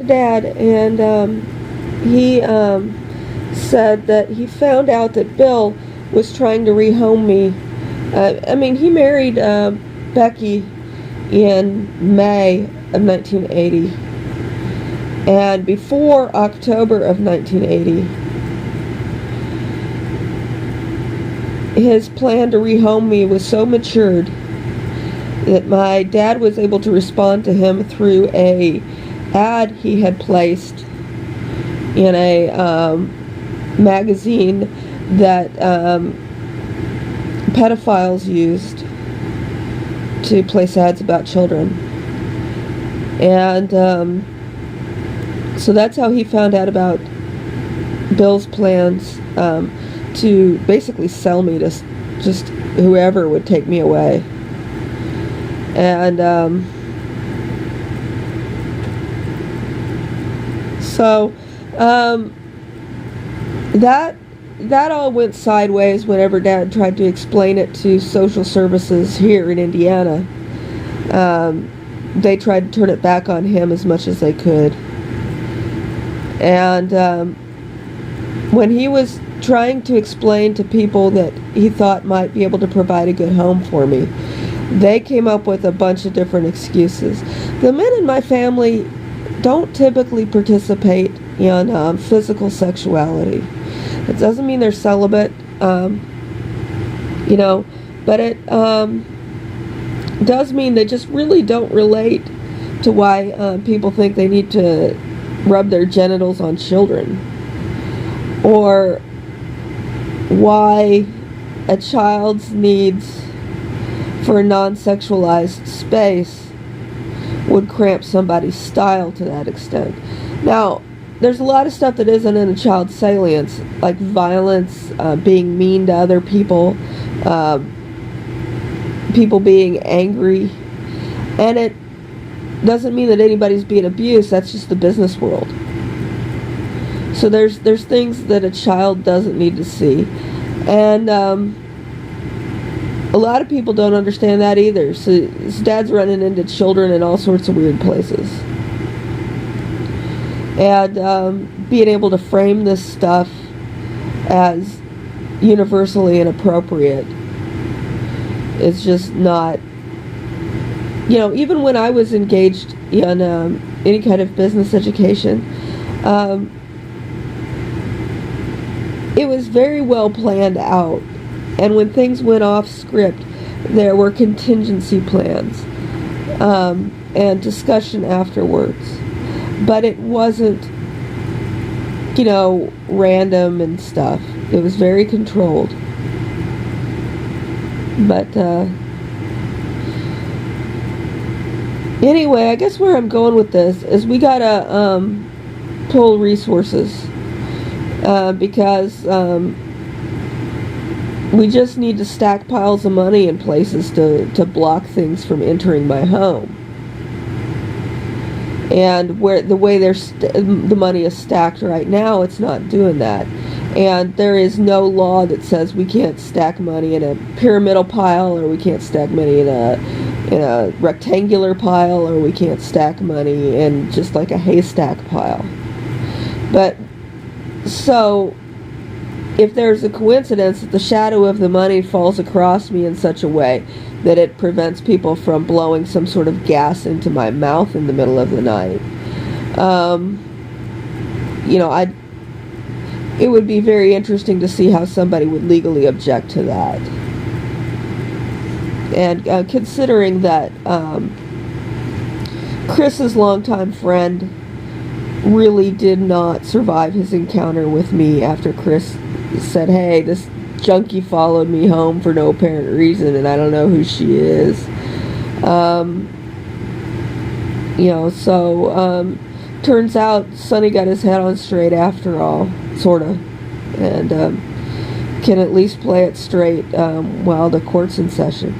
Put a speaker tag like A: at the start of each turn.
A: Dad, and he said that he found out that Bill was trying to rehome me. I mean, he married Becky in May of 1980, and before October of 1980, his plan to rehome me was so matured that my dad was able to respond to him through a ad he had placed in a magazine that pedophiles used to place ads about children. And so that's how he found out about Bill's plans to basically sell me to just whoever would take me away. And so that all went sideways whenever Dad tried to explain it to social services here in Indiana. They tried to turn it back on him as much as they could. And when he was trying to explain to people that he thought might be able to provide a good home for me, they came up with a bunch of different excuses. The men in my family don't typically participate in physical sexuality. It doesn't mean they're celibate, but it does mean they just really don't relate to why people think they need to rub their genitals on children, or why a child's needs for a non-sexualized space would cramp somebody's style to that extent. Now, there's a lot of stuff that isn't in a child's salience, like violence, being mean to other people, people being angry, and it doesn't mean that anybody's being abused. That's just the business world. So there's things that a child doesn't need to see, and a lot of people don't understand that either. So his dad's running into children in all sorts of weird places. And being able to frame this stuff as universally inappropriate is just not, even when I was engaged in any kind of business education, it was very well planned out. And when things went off script, there were contingency plans and discussion afterwards. But it wasn't, random and stuff. It was very controlled. But anyway, I guess where I'm going with this is we gotta pull resources because we just need to stack piles of money in places to block things from entering my home. And where the way the money is stacked right now, it's not doing that. And there is no law that says we can't stack money in a pyramidal pile, or we can't stack money in a rectangular pile, or we can't stack money in just like a haystack pile. But so if there's a coincidence that the shadow of the money falls across me in such a way that it prevents people from blowing some sort of gas into my mouth in the middle of the night, it would be very interesting to see how somebody would legally object to that. And considering that Chris's longtime friend really did not survive his encounter with me after Chris said, "Hey, this junkie followed me home for no apparent reason, and I don't know who she is." Turns out Sonny got his head on straight after all, sorta, and can at least play it straight while the court's in session.